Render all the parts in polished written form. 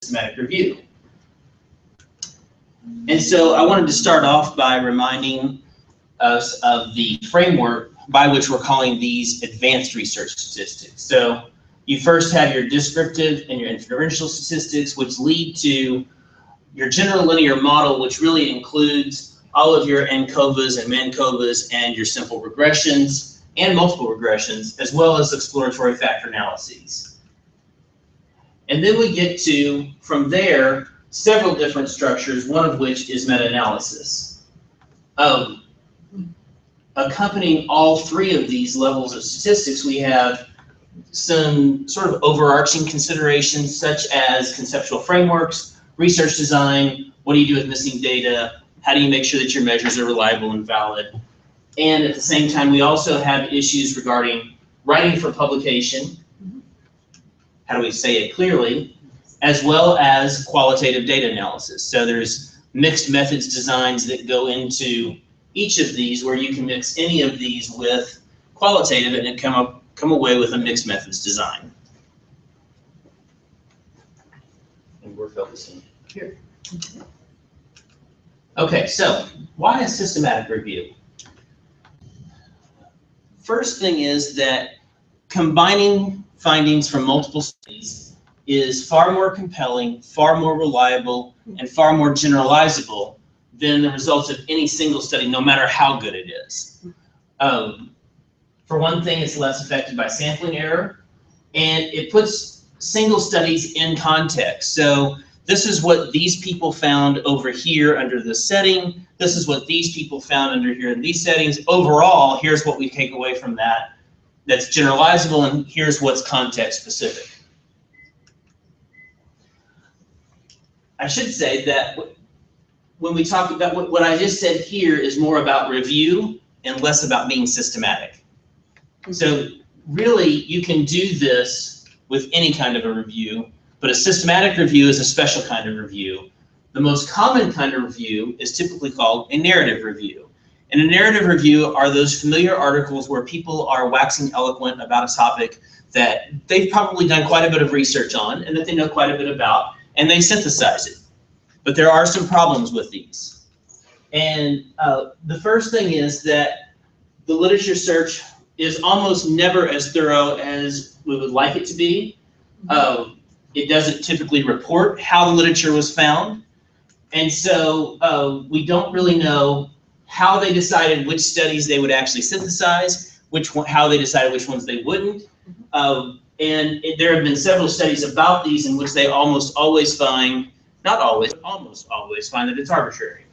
systematic review. And so I wanted to start off by reminding us of the framework by which we're calling these advanced research statistics. So you first have your descriptive and your inferential statistics, which lead to your general linear model, which really includes all of your ANOVAs and MANCOVAs and your simple regressions and multiple regressions, as well as exploratory factor analyses. And then we get to, from there, several different structures, one of which is meta-analysis. Accompanying all three of these levels of statistics, we have some sort of overarching considerations, such as conceptual frameworks, research design, what do you do with missing data, how do you make sure that your measures are reliable and valid. And at the same time, we also have issues regarding writing for publication, how do we say it clearly, as well as qualitative data analysis. So there's mixed methods designs that go into each of these, where you can mix any of these with qualitative and come away with a mixed methods design. And we're focusing here. Okay, so why a systematic review? First thing is that combining findings from multiple studies is far more compelling, far more reliable, and far more generalizable than the results of any single study, no matter how good it is. For one thing, it's less affected by sampling error, and it puts single studies in context. So this is what these people found over here under this setting. This is what these people found under here in these settings. Overall, here's what we take away from that that's generalizable, and here's what's context specific. I should say that when we talk about what I just said here is more about review and less about being systematic. So really, you can do this with any kind of a review, but a systematic review is a special kind of review. The most common kind of review is typically called a narrative review. And a narrative review are those familiar articles where people are waxing eloquent about a topic that they've probably done quite a bit of research on and that they know quite a bit about, and they synthesize it. But there are some problems with these. And the first thing is that the literature search is almost never as thorough as we would like it to be. It doesn't typically report how the literature was found. And so we don't really know how they decided which studies they would actually synthesize, how they decided which ones they wouldn't. There have been several studies about these in which they almost always find, not always, but almost always find that it's arbitrary.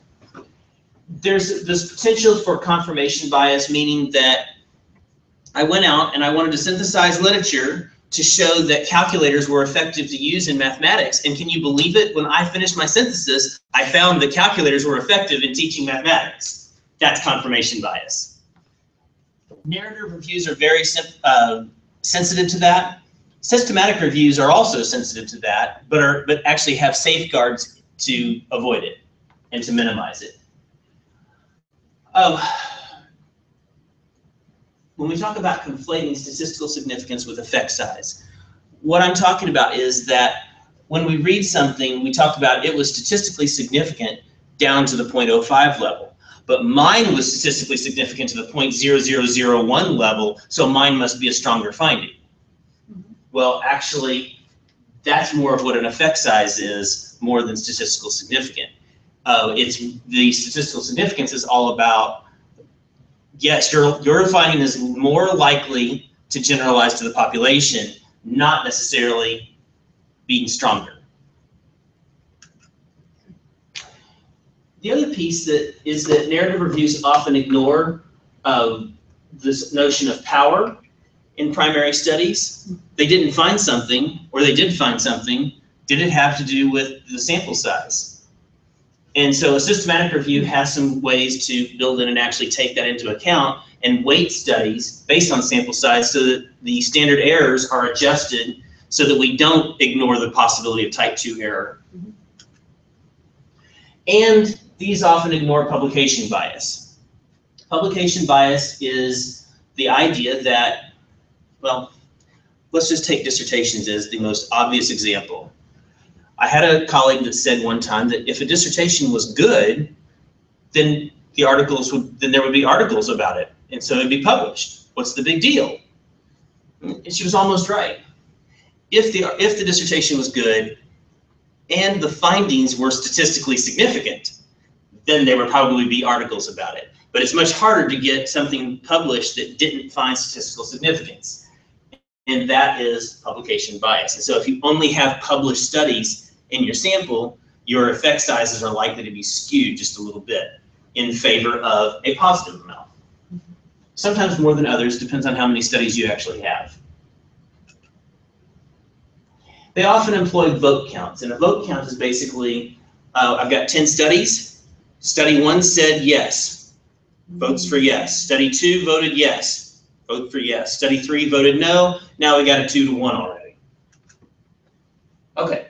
There's this potential for confirmation bias, meaning that I went out and I wanted to synthesize literature to show that calculators were effective to use in mathematics. And can you believe it? When I finished my synthesis, I found that calculators were effective in teaching mathematics. That's confirmation bias. Narrative reviews are very sensitive to that. Systematic reviews are also sensitive to that, but actually have safeguards to avoid it and to minimize it. When we talk about conflating statistical significance with effect size, what I'm talking about is that when we read something, we talked about it was statistically significant down to the 0.05 level, but mine was statistically significant to the 0.0001 level, so mine must be a stronger finding. Well, actually, that's more of what an effect size is, more than statistical significant. The statistical significance is all about, yes, your finding is more likely to generalize to the population, not necessarily being stronger. The other piece is that narrative reviews often ignore this notion of power in primary studies. They didn't find something, or they did find something. Did it have to do with the sample size? And so a systematic review has some ways to build in and actually take that into account and weight studies based on sample size so that the standard errors are adjusted so that we don't ignore the possibility of type 2 error. And these often ignore publication bias. Publication bias is the idea that, well, let's just take dissertations as the most obvious example. I had a colleague that said one time that if a dissertation was good, then there would be articles about it, and so it'd be published. What's the big deal? And she was almost right. If the dissertation was good and the findings were statistically significant, then there would probably be articles about it. But it's much harder to get something published that didn't find statistical significance, and that is publication bias. And so if you only have published studies in your sample, your effect sizes are likely to be skewed just a little bit in favor of a positive amount. Sometimes more than others, depends on how many studies you actually have. They often employ vote counts, and a vote count is basically, I've got 10 studies. Study 1 said yes, votes for yes. Study 2 voted yes, vote for yes. Study 3 voted no, now we got a 2-to-1 already. Okay,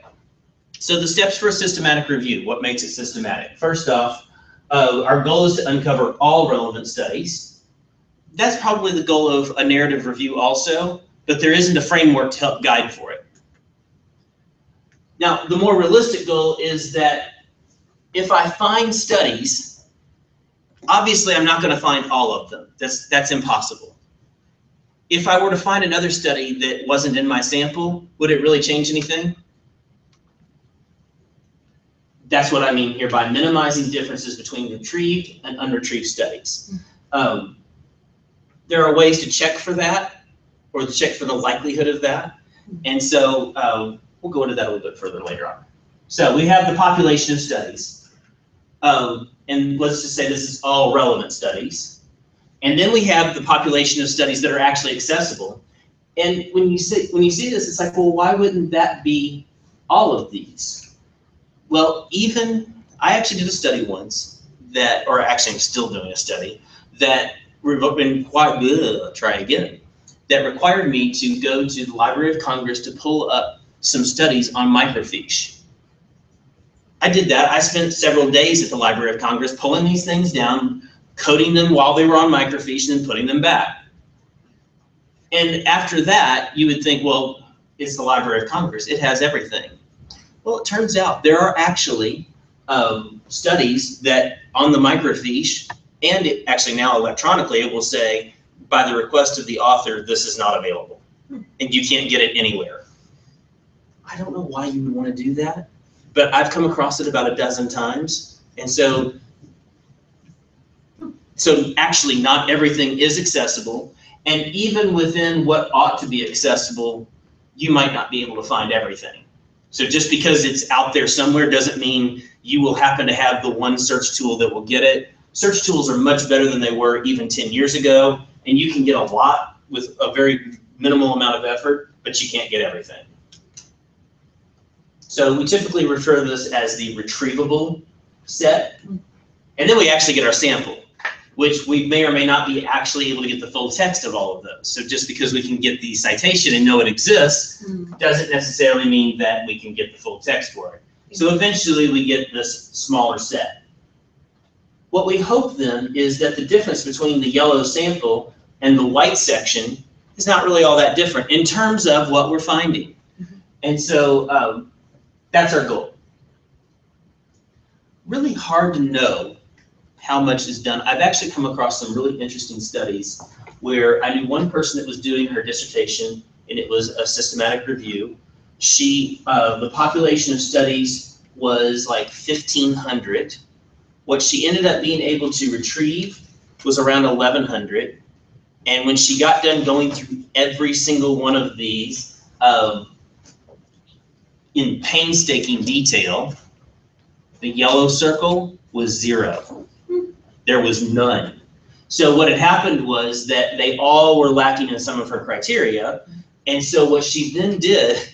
so the steps for a systematic review, what makes it systematic? First off, our goal is to uncover all relevant studies. That's probably the goal of a narrative review also, but there isn't a framework to help guide for it. Now, the more realistic goal is that if I find studies, obviously I'm not going to find all of them. That's impossible. If I were to find another study that wasn't in my sample, would it really change anything? That's what I mean here by minimizing differences between retrieved and unretrieved studies. There are ways to check for that, or to check for the likelihood of that. And so we'll go into that a little bit further later on. So we have the population of studies. And let's just say this is all relevant studies. And then we have the population of studies that are actually accessible. And when you see this, it's like, well, why wouldn't that be all of these? Well, I actually did a study once that, or actually I'm still doing a study, that required me to go to the Library of Congress to pull up some studies on microfiche. I did that. I spent several days at the Library of Congress pulling these things down, coding them while they were on microfiche, and then putting them back. And after that, you would think, well, it's the Library of Congress. It has everything. Well, it turns out there are actually studies that on the microfiche, and actually now electronically, it will say, by the request of the author, this is not available. And you can't get it anywhere. I don't know why you would want to do that, but I've come across it about a dozen times. And so actually not everything is accessible. And even within what ought to be accessible, you might not be able to find everything. So just because it's out there somewhere doesn't mean you will happen to have the one search tool that will get it. Search tools are much better than they were even 10 years ago, and you can get a lot with a very minimal amount of effort, but you can't get everything. So we typically refer to this as the retrievable set, and then we actually get our sample, which we may or may not be actually able to get the full text of all of those. So just because we can get the citation and know it exists doesn't necessarily mean that we can get the full text for it. So eventually we get this smaller set. What we hope then is that the difference between the yellow sample and the white section is not really all that different in terms of what we're finding. And so that's our goal. Really hard to know how much is done. I've actually come across some really interesting studies where I knew one person that was doing her dissertation, and it was a systematic review. The population of studies was like 1,500. What she ended up being able to retrieve was around 1,100. And when she got done going through every single one of these in painstaking detail, the yellow circle was 0. There was none. So what had happened was that they all were lacking in some of her criteria. And so what she then did,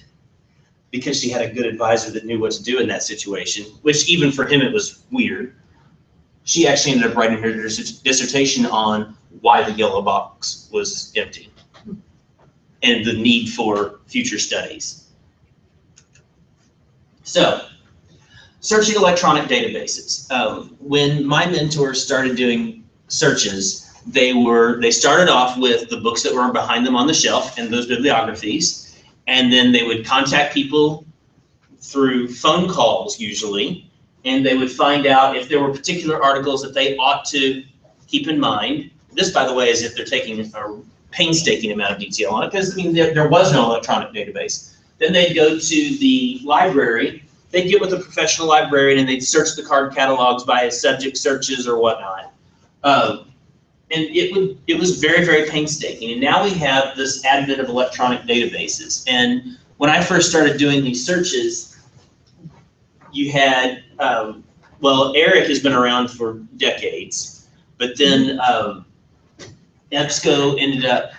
because she had a good advisor that knew what to do in that situation, which even for him it was weird, she actually ended up writing her dissertation on why the yellow box was empty and the need for future studies. So, searching electronic databases. When my mentors started doing searches, they started off with the books that were behind them on the shelf and those bibliographies, and then they would contact people through phone calls usually, and they would find out if there were particular articles that they ought to keep in mind. This, by the way, is if they're taking a painstaking amount of detail on it, because I mean there was no electronic database. Then they'd go to the library. They'd get with a professional librarian and they'd search the card catalogs by subject searches or whatnot. And it was very, very painstaking. And now we have this advent of electronic databases. And when I first started doing these searches, you had, well, Eric has been around for decades, but then EBSCO ended up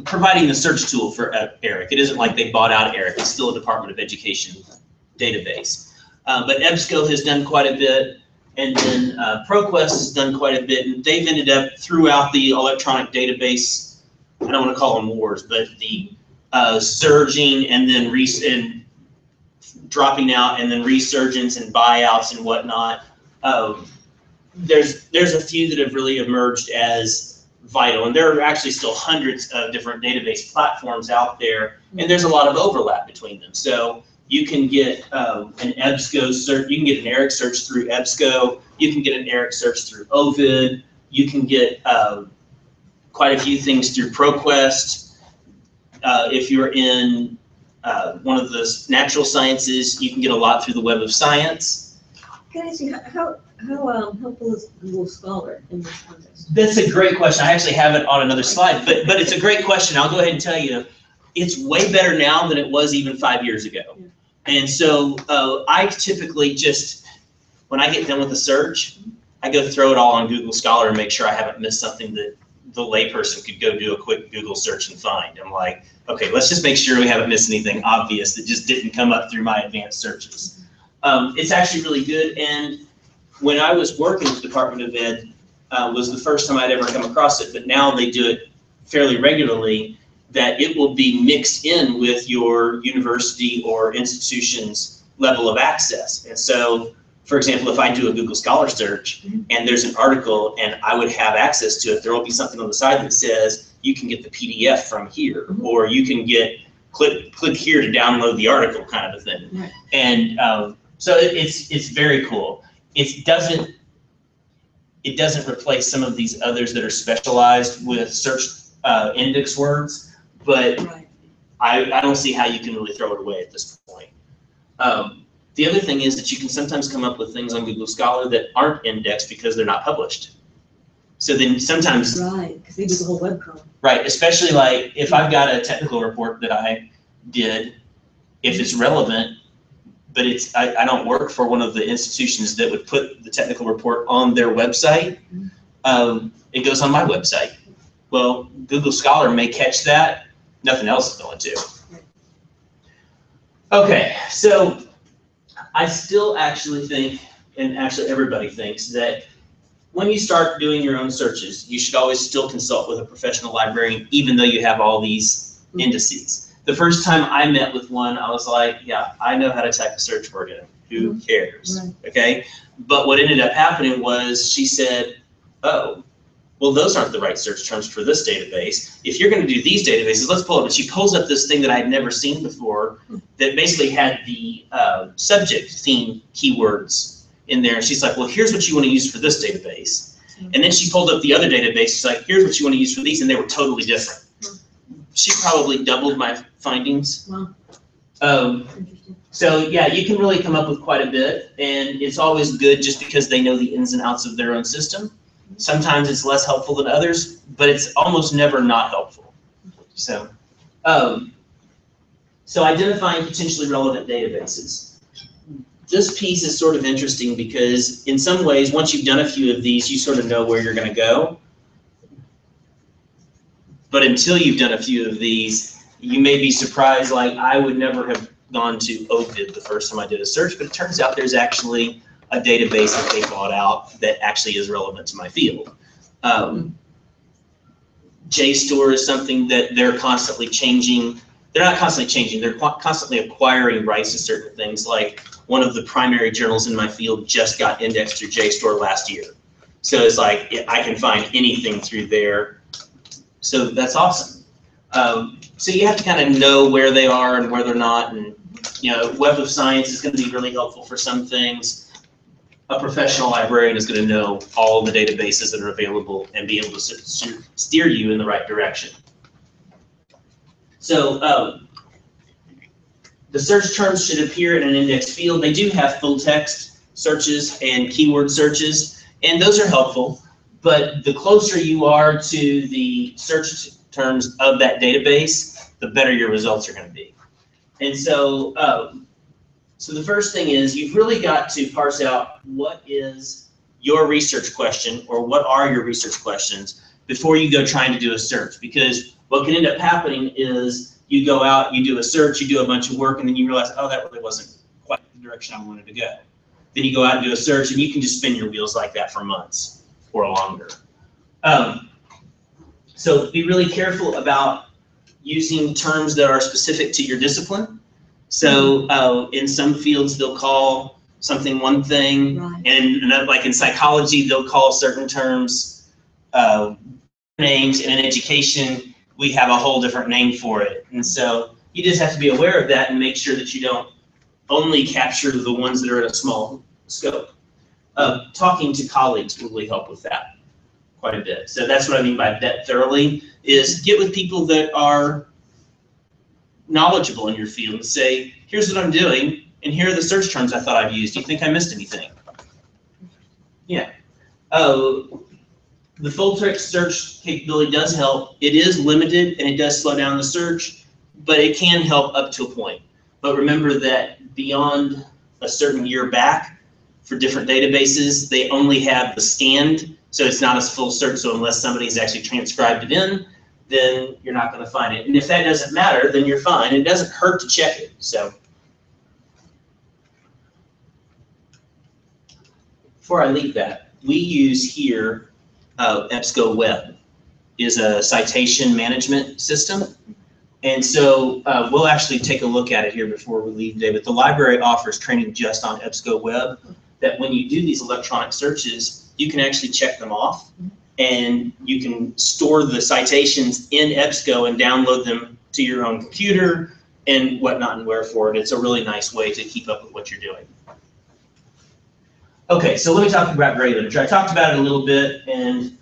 providing the search tool for Eric. It isn't like they bought out Eric. It's still a Department of Education database. But EBSCO has done quite a bit, and then ProQuest has done quite a bit, and they've ended up throughout the electronic database, I don't want to call them wars, but the surging and then dropping out and then resurgence and buyouts and whatnot. There's a few that have really emerged as vital, and there are actually still hundreds of different database platforms out there, and there's a lot of overlap between them. So you can get an EBSCO search, you can get an ERIC search through EBSCO, you can get an ERIC search through OVID, you can get quite a few things through ProQuest. If you're in one of the natural sciences, you can get a lot through the Web of Science. Can I ask you, how helpful is Google Scholar in this context? That's a great question. I actually have it on another slide, but it's a great question. I'll go ahead and tell you, it's way better now than it was even 5 years ago. Yeah. And so I typically just, when I get done with the search, I go throw it all on Google Scholar and make sure I haven't missed something that the layperson could go do a quick Google search and find. I'm like, okay, let's just make sure we haven't missed anything obvious that just didn't come up through my advanced searches. It's actually really good, and when I was working with the Department of Ed, was the first time I'd ever come across it, but now they do it fairly regularly, that it will be mixed in with your university or institution's level of access. And so, for example, if I do a Google Scholar search and there's an article and I would have access to it, there will be something on the side that says you can get the PDF from here, or you can get click here to download the article, kind of a thing. Right. And so it's very cool. It doesn't replace some of these others that are specialized with search index words, but right. I don't see how you can really throw it away at this point. The other thing is that you can sometimes come up with things on Google Scholar that aren't indexed because they're not published. So then sometimes, right, because they do the whole web crawl. Right, especially like if I've got a technical report that I did, if it's relevant, but I don't work for one of the institutions that would put the technical report on their website, it goes on my website. Well, Google Scholar may catch that, nothing else is going to. Okay, so I still actually think, and actually everybody thinks, that when you start doing your own searches, you should always still consult with a professional librarian, even though you have all these indices. The first time I met with one, I was like, yeah, I know how to type a search word in. Who cares? Right. Okay? But what ended up happening was she said, oh, well, those aren't the right search terms for this database. If you're going to do these databases, let's pull it up. And she pulls up this thing that I had never seen before that basically had the subject theme keywords in there. And she's like, well, here's what you want to use for this database. And then she pulled up the other database. She's like, here's what you want to use for these. And they were totally different. She probably doubled my findings. Wow. So yeah, you can really come up with quite a bit, and it's always good just because they know the ins and outs of their own system. Sometimes it's less helpful than others, but it's almost never not helpful. So, so identifying potentially relevant databases. This piece is sort of interesting because in some ways, once you've done a few of these, you sort of know where you're going to go. But until you've done a few of these, you may be surprised, like I would never have gone to OVID the first time I did a search, but it turns out there's actually a database that they bought out that actually is relevant to my field. JSTOR is something that they're constantly changing. They're not constantly changing, they're constantly acquiring rights to certain things. Like one of the primary journals in my field just got indexed through JSTOR last year. So it's like, I can find anything through there. So that's awesome. So you have to kind of know where they are and where they're not, and you know, Web of Science is going to be really helpful for some things. A professional librarian is going to know all the databases that are available and be able to steer you in the right direction. So the search terms should appear in an index field. They do have full text searches and keyword searches, and those are helpful. But the closer you are to the search terms of that database, the better your results are going to be. And so, so the first thing is you've really got to parse out what is your research question, or what are your research questions, before you go trying to do a search. Because what can end up happening is you go out, you do a search, you do a bunch of work, and then you realize, oh, that really wasn't quite the direction I wanted to go. Then you go out and do a search, and you can just spin your wheels like that for months or longer. So be really careful about using terms that are specific to your discipline. So in some fields, they'll call something one thing, right. And like in psychology, they'll call certain terms names, and in education, we have a whole different name for it. And so you just have to be aware of that and make sure that you don't only capture the ones that are in a small scope. Talking to colleagues will really help with that quite a bit. So that's what I mean by vet thoroughly, is get with people that are knowledgeable in your field and say, here's what I'm doing, and here are the search terms I thought I've used. Do you think I missed anything? Yeah. The full text search capability does help. It is limited and it does slow down the search, but it can help up to a point. But remember that beyond a certain year back, for different databases, they only have the scanned, so it's not a full search. So unless somebody's actually transcribed it in, then you're not going to find it. And if that doesn't matter, then you're fine. It doesn't hurt to check it. So before I leave that, we use here EBSCO Web is a citation management system. And so we'll actually take a look at it here before we leave today. But the library offers training just on EBSCO Web, that when you do these electronic searches, you can actually check them off. And you can store the citations in EBSCO and download them to your own computer and whatnot and wherefore. It's a really nice way to keep up with what you're doing. Okay, so let me talk about grade literature. I talked about it a little bit, and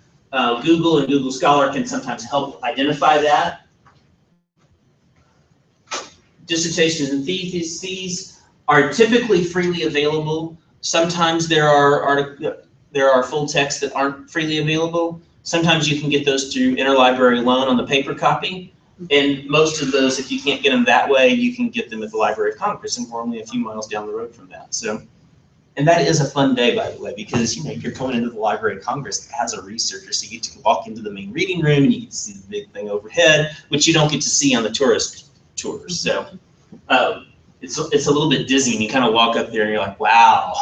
Google and Google Scholar can sometimes help identify that. Dissertations and theses are typically freely available. Sometimes there are full texts that aren't freely available. Sometimes you can get those through interlibrary loan on the paper copy. And most of those, if you can't get them that way, you can get them at the Library of Congress, and we're only a few miles down the road from that. So, and that is a fun day, by the way, because you're going into the Library of Congress as a researcher, so you get to walk into the main reading room and you get to see the big thing overhead, which you don't get to see on the tourist tours. So it's a little bit dizzying. You kind of walk up there and you're like, wow,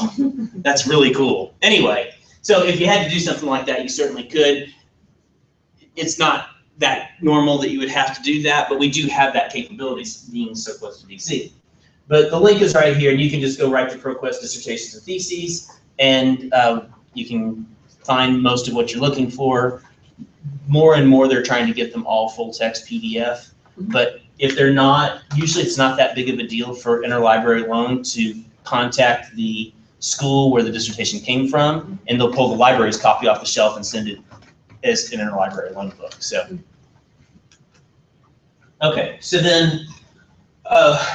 that's really cool. Anyway, so if you had to do something like that, you certainly could. It's not that normal that you would have to do that, but we do have that capability being so close to DC. But the link is right here, and you can just go right to ProQuest Dissertations and Theses, and you can find most of what you're looking for. More and more, they're trying to get them all full text PDF, but if they're not, usually it's not that big of a deal for interlibrary loan to contact the school where the dissertation came from, and they'll pull the library's copy off the shelf and send it as an interlibrary loan book. So, okay, so then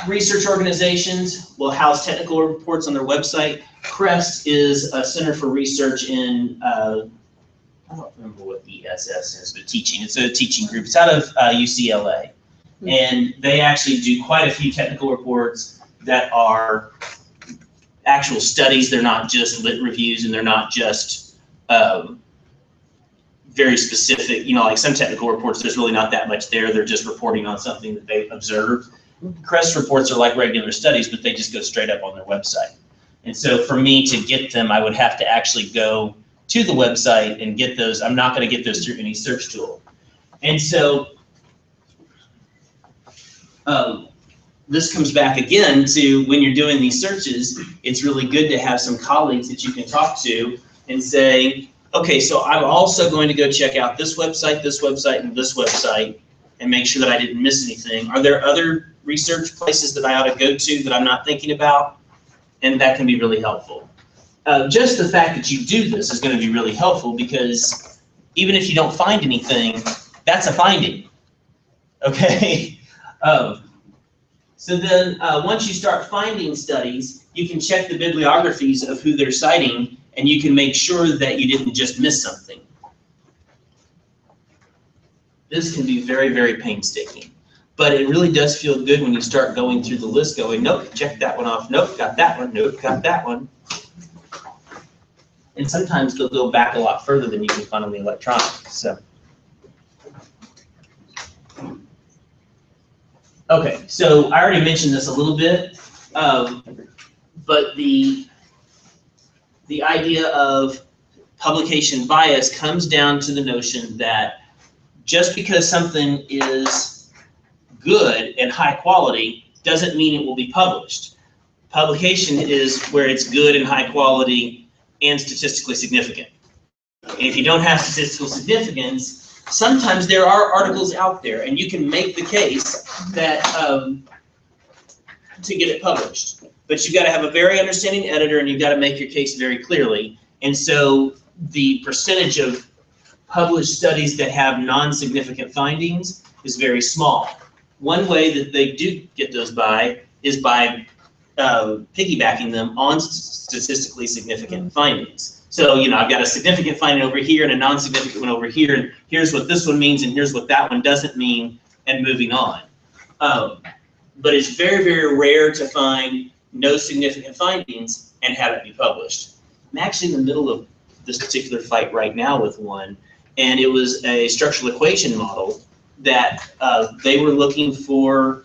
research organizations will house technical reports on their website. CREST is a Center for Research in, I don't remember what ESS is, but teaching. It's a teaching group. It's out of UCLA. And they actually do quite a few technical reports that are actual studies. They're not just lit reviews, and they're not just very specific, like some technical reports, there's really not that much there. They're just reporting on something that they've observed. CREST reports are like regular studies, but they just go straight up on their website. And so for me to get them, I would have to actually go to the website and get those. I'm not going to get those through any search tool. And so this comes back again to when you're doing these searches, it's really good to have some colleagues that you can talk to and say, okay, so I'm also going to go check out this website, and this website. and make sure that I didn't miss anything. Are there other research places that I ought to go to that I'm not thinking about? And that can be really helpful. Just the fact that you do this is going to be really helpful, because even if you don't find anything, that's a finding. Okay? So then once you start finding studies, you can check the bibliographies of who they're citing, and you can make sure that you didn't just miss something. This can be very, very painstaking, but it really does feel good when you start going through the list going, nope, check that one off, nope, got that one, nope, got that one. And sometimes they'll go back a lot further than you can find on the electronic. So, okay, so I already mentioned this a little bit, but the idea of publication bias comes down to the notion that just because something is good and high quality doesn't mean it will be published. Publication is where it's good and high quality and statistically significant. And if you don't have statistical significance, sometimes there are articles out there, and you can make the case that to get it published. But you've got to have a very understanding editor, and you've got to make your case very clearly. And so the percentage of published studies that have non-significant findings is very small. One way that they do get those by is by piggybacking them on statistically significant findings. So, you know, I've got a significant finding over here and a non-significant one over here, and here's what this one means and here's what that one doesn't mean, and moving on. But it's very, very rare to find no significant findings and have it be published. I'm actually in the middle of this particular fight right now with one, and it was a structural equation model that they were looking for,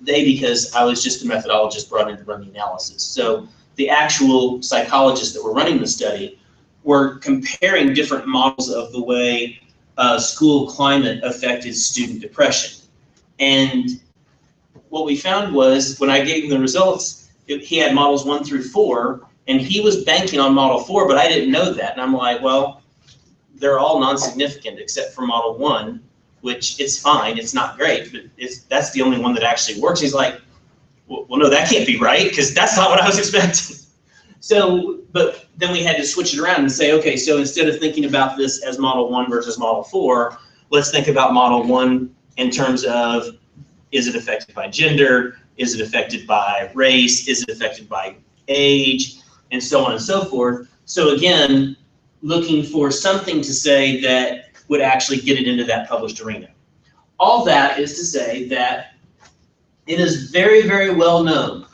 because I was just a methodologist brought in to run the analysis. So the actual psychologists that were running the study were comparing different models of the way school climate affected student depression. And what we found was, when I gave him the results, he had models 1 through 4, and he was banking on model 4, but I didn't know that. And I'm like, well, they're all non-significant except for model 1, which it's fine, it's not great, but that's the only one that actually works. He's like, well, no, that can't be right, because that's not what I was expecting. So, but then we had to switch it around and say, okay, so instead of thinking about this as model 1 versus model 4, let's think about model 1 in terms of, is it affected by gender? Is it affected by race? Is it affected by age? And so on and so forth. So again, looking for something to say that would actually get it into that published arena. All that is to say that it is very, very well known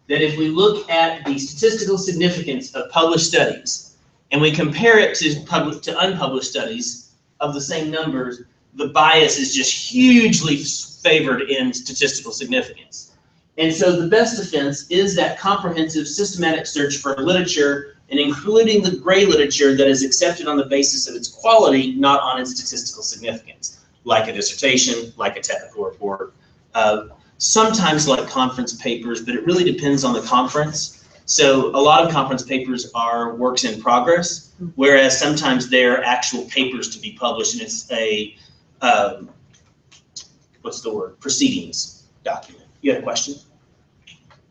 that if we look at the statistical significance of published studies and we compare it to unpublished studies of the same numbers, the bias is just hugely favored in statistical significance. And so the best defense is that comprehensive systematic search for literature, and including the gray literature that is accepted on the basis of its quality, not on its statistical significance, like a dissertation, like a technical report, sometimes like conference papers, but it really depends on the conference. So a lot of conference papers are works in progress, whereas sometimes they're actual papers to be published, and it's a, what's the word, proceedings document. You had a question?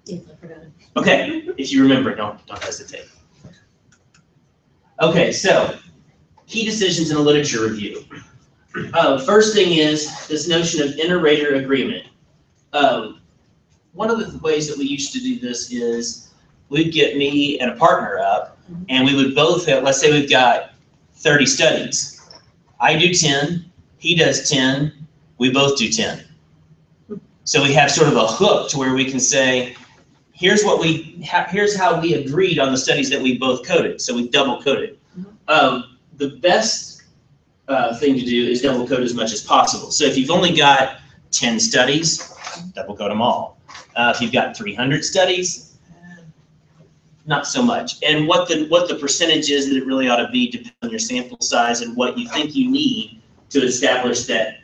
Yes, I forgot it. Okay, if you remember, don't hesitate. Okay, so key decisions in a literature review. First thing is this notion of inter-rater agreement. One of the ways that we used to do this is we'd get me and a partner up, and we would both have, let's say we've got 30 studies. I do 10, he does 10, we both do 10. So we have sort of a hook to where we can say, here's how we agreed on the studies that we both coded. So we double coded. The best thing to do is double code as much as possible. So if you've only got 10 studies, double code them all. If you've got 300 studies, not so much. And what the percentage is that it really ought to be depends on your sample size and what you think you need to establish that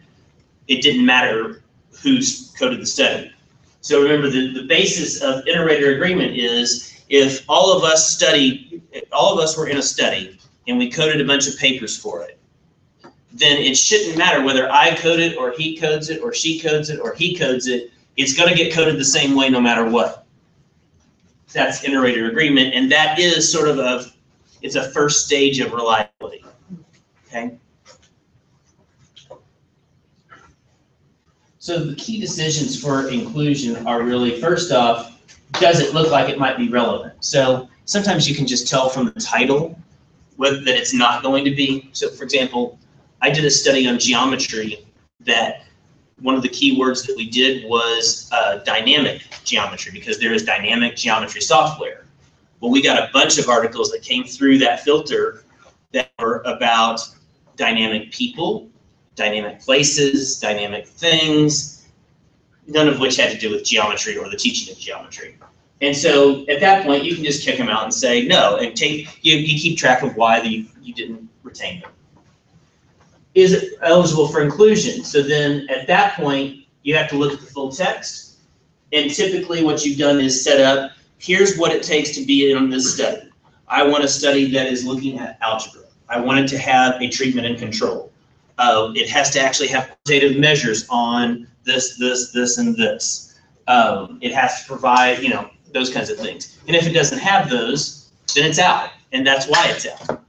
it didn't matter who's coded the study. So remember, the basis of inter-rater agreement is if all of us were in a study and we coded a bunch of papers for it, then it shouldn't matter whether I code it or he codes it or she codes it or he codes it. It's going to get coded the same way no matter what. That's inter-rater agreement, and that is sort of it's a first stage of reliability. Okay. So the key decisions for inclusion are really, first off, does it look like it might be relevant? So sometimes you can just tell from the title that it's not going to be. So for example, I did a study on geometry that one of the key words that we did was dynamic geometry, because there is dynamic geometry software. Well, we got a bunch of articles that came through that filter that were about dynamic people, dynamic places, dynamic things, none of which had to do with geometry or the teaching of geometry. And so at that point, you can just kick them out and say no, and you keep track of why you didn't retain them. Is it eligible for inclusion? So then at that point, you have to look at the full text. And typically what you've done is set up, here's what it takes to be in this study. I want a study that is looking at algebra. I want it to have a treatment and control. It has to actually have quantitative measures on this, and this. It has to provide, those kinds of things. And if it doesn't have those, then it's out. And that's why it's out.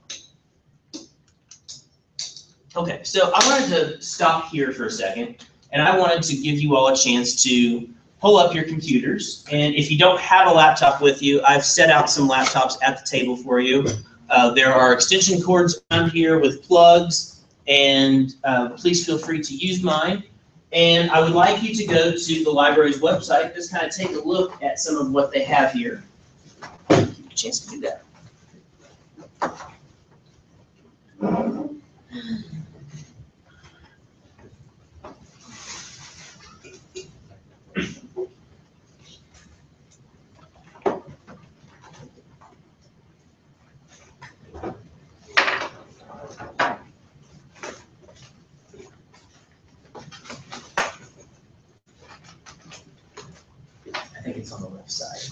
Okay, so I wanted to stop here for a second, and I wanted to give you all a chance to pull up your computers. And if you don't have a laptop with you, I've set out some laptops at the table for you. There are extension cords around here with plugs, and please feel free to use mine. And I would like you to go to the library's website, just kind of take a look at some of what they have here. Give you a chance to do that. I think it's on the left side.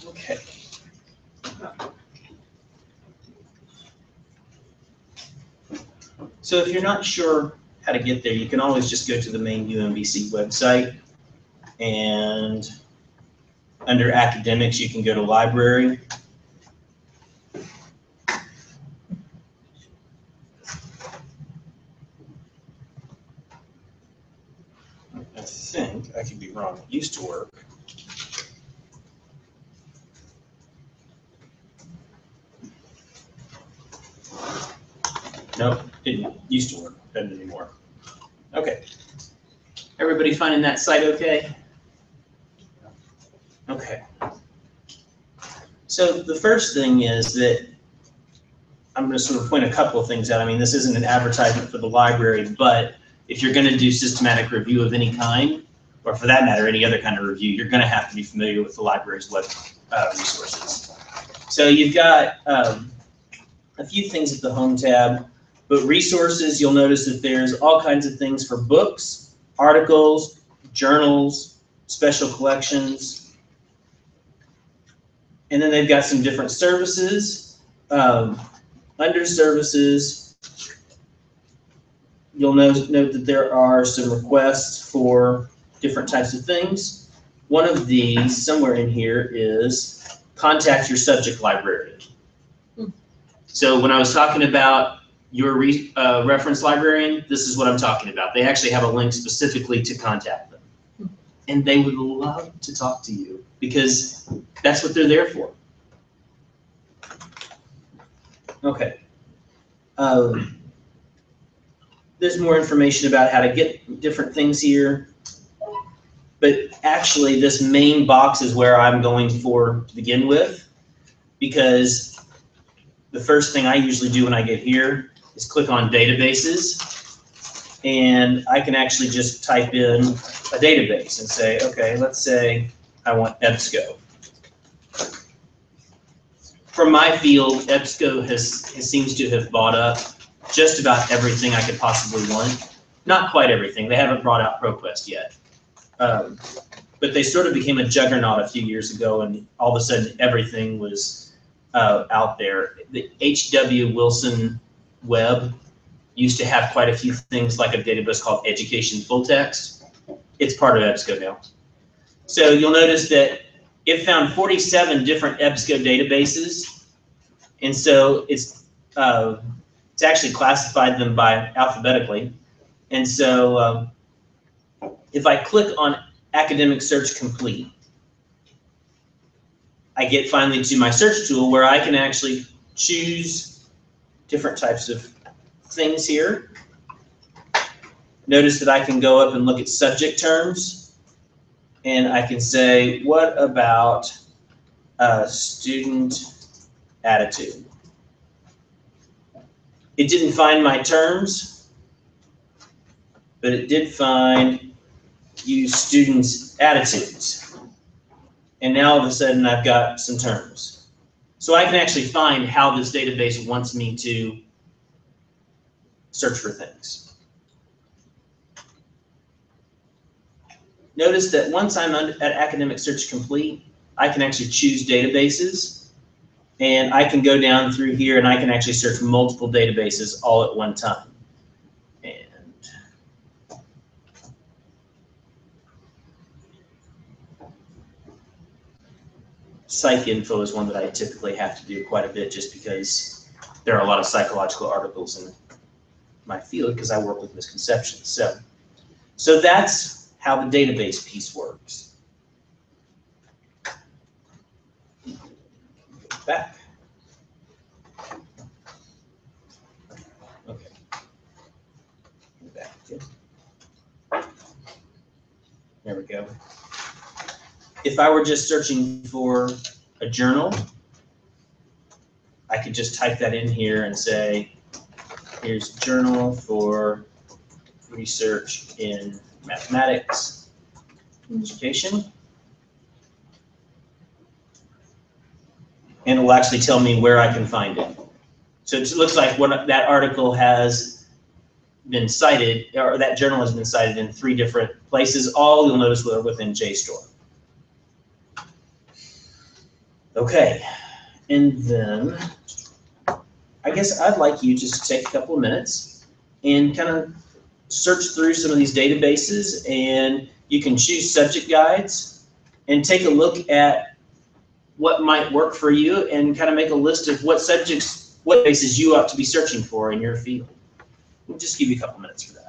Okay. So if you're not sure how to get there, you can always just go to the main UMBC website, and under academics, you can go to library. I think, I could be wrong, it used to work. Nope, it used to work, doesn't anymore. Okay. Everybody finding that site okay? Okay. So the first thing is that I'm going to sort of point a couple of things out. I mean, this isn't an advertisement for the library, but if you're going to do systematic review of any kind, or for that matter, any other kind of review, you're going to have to be familiar with the library's web resources. So you've got a few things at the Home tab. But resources, you'll notice that there's all kinds of things for books, articles, journals, special collections. And then they've got some different services. Under services, you'll note that there are some requests for different types of things. One of these, somewhere in here, is contact your subject librarian. So when I was talking about your reference librarian, this is what I'm talking about. They actually have a link specifically to contact them. And they would love to talk to you because that's what they're there for. Okay. There's more information about how to get different things here. But actually, this main box is where I'm going for to begin with, because the first thing I usually do when I get here is click on databases, and I can actually just type in a database and say, okay, let's say I want EBSCO. From my field, EBSCO seems to have bought up just about everything I could possibly want. Not quite everything. They haven't brought out ProQuest yet. But they sort of became a juggernaut a few years ago, and all of a sudden everything was out there. The H.W. Wilson Web used to have quite a few things, like a database called Education Full Text. It's part of EBSCO now. So you'll notice that it found 47 different EBSCO databases, and so it's actually classified them by alphabetically. And so if I click on Academic Search Complete, I get finally to my search tool where I can actually choose different types of things here. Notice that I can go up and look at subject terms, and I can say, what about student attitude? It didn't find my terms, but it did find use students' attitudes. And now all of a sudden I've got some terms. So I can actually find how this database wants me to search for things. Notice that once I'm at Academic Search Complete, I can actually choose databases, and I can go down through here and I can actually search multiple databases all at one time. PsycInfo is one that I typically have to do quite a bit just because there are a lot of psychological articles in my field because I work with misconceptions. So that's how the database piece works. Back. Okay. Back. There we go. If I were just searching for a journal, I could just type that in here and say, here's journal for research in mathematics education. And it will actually tell me where I can find it. So it looks like that article has been cited, or that journal has been cited in 3 different places. All you'll notice are within JSTOR. Okay, and then I guess I'd like you just to take a couple of minutes and kind of search through some of these databases, and you can choose subject guides and take a look at what might work for you and kind of make a list of what subjects, what bases you ought to be searching for in your field. We'll just give you a couple minutes for that.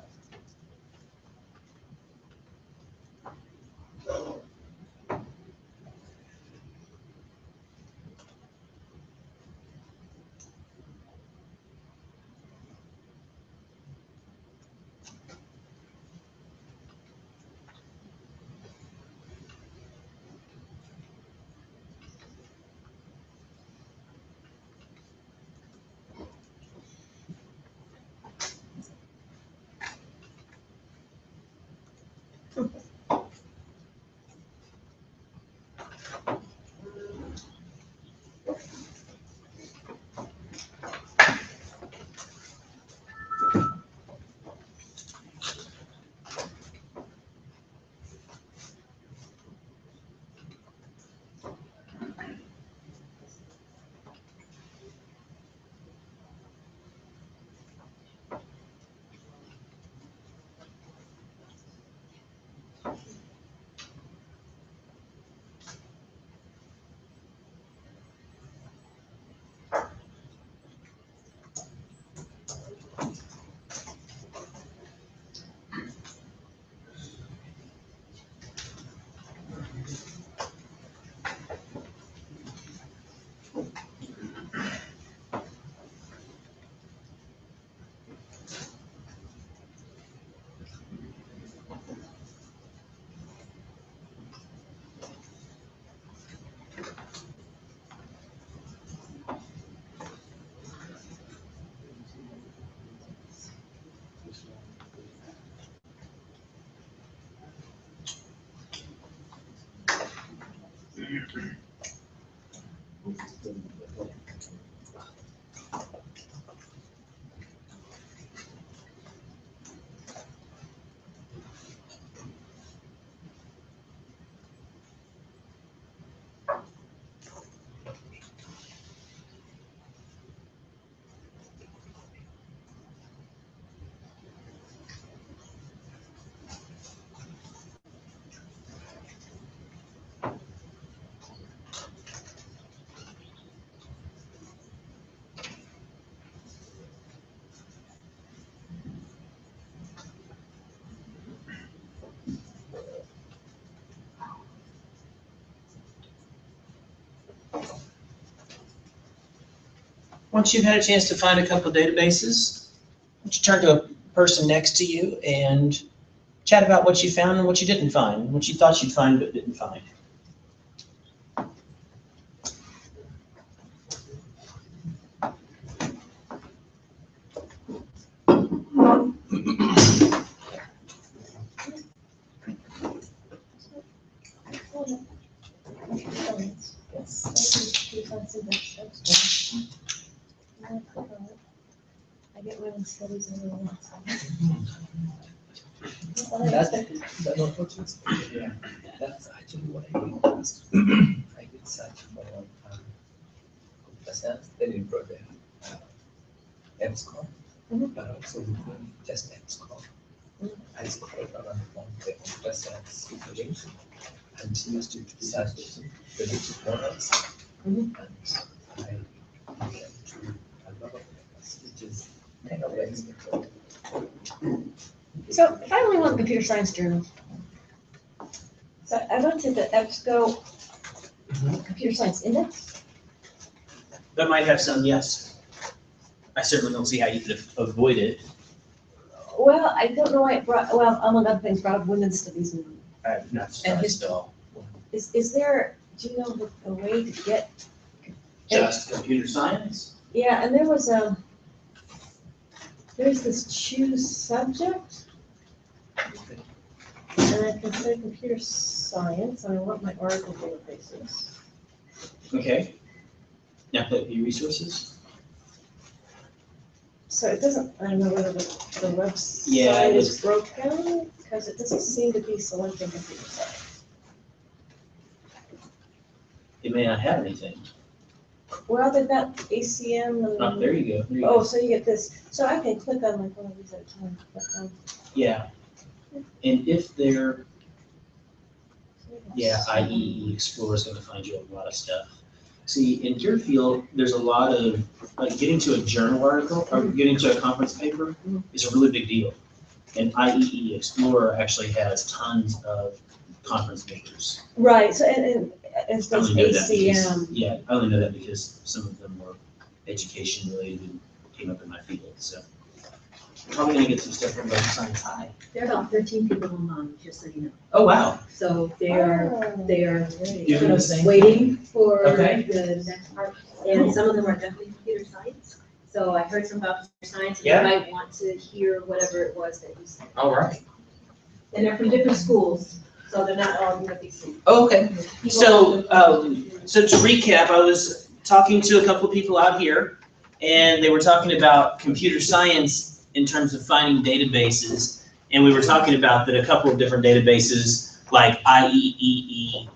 Once you've had a chance to find a couple of databases, why don't you turn to a person next to you and chat about what you found and what you didn't find, what you thought you'd find but didn't find. I get women's studies and everything else. That's unfortunate. Yeah, that's actually what I did. I did search for computer science, then it brought the M-score, but also within just M-score. I scrolled down and found the computer science link and used to search the different models, and I came to ANOVA, which is kind of like. So if I only want computer science journal, so I went to the EBSCO computer science index. That might have some, yes. I certainly don't see how you could avoid it. Well, I don't know why it brought, well, among other things, brought up women's studies. And I'm not surprised at all. is there, do you know a way to get? Just computer science? Yeah, and there's this choose subject. And I can say computer science, and I want my Oracle databases. Okay. Now click view resources. So it doesn't, I don't know whether the website Yeah, it is broken, because it doesn't seem to be selecting computer science. It may not have anything. Well, they've got ACM and. Oh, there you go. There you Oh, go. so you get this. So I can click on like one of these at a time. But, Yeah. And if they're, so yeah, IEE Explorer is going to find you a lot of stuff. See, in your field, there's a lot of, like getting to a journal article or getting to a conference paper is a really big deal. And IEE Explorer actually has tons of conference papers. Right, so and as I does only know that because, ACM. yeah, I only know that because some of them were education related and came up in my field, so. Probably gonna get some stuff from Web Science High. There are about 13 people online, just so you know. Oh, wow. So they're Doing sort the of same? waiting for Okay. the next part. And some of them are definitely computer science. So I heard some about computer science, and Yeah. you might want to hear whatever it was that you said. All right. And they're from different schools, so they're not all UMBC. Oh, okay. So to recap, I was talking to a couple of people out here, and they were talking about computer science in terms of finding databases, and we were talking about that a couple of different databases like IEEE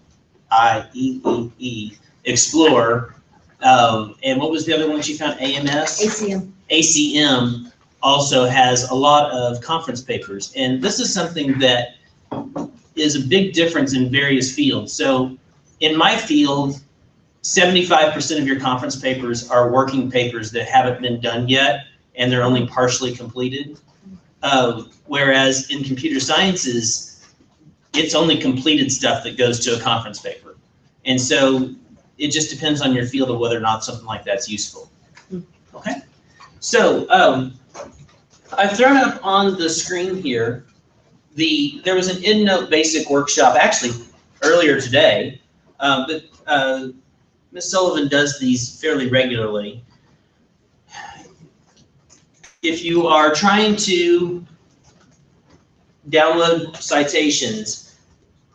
Explorer, and what was the other one she found? AMS? ACM. ACM also has a lot of conference papers, and this is something that is a big difference in various fields. So in my field, 75% of your conference papers are working papers that haven't been done yet, and they're only partially completed. Whereas in computer sciences, it's only completed stuff that goes to a conference paper. And so it just depends on your field of whether or not something like that's useful. Okay, so I've thrown up on the screen here, there was an EndNote basic workshop actually earlier today, but Ms. Sullivan does these fairly regularly. If you are trying to download citations,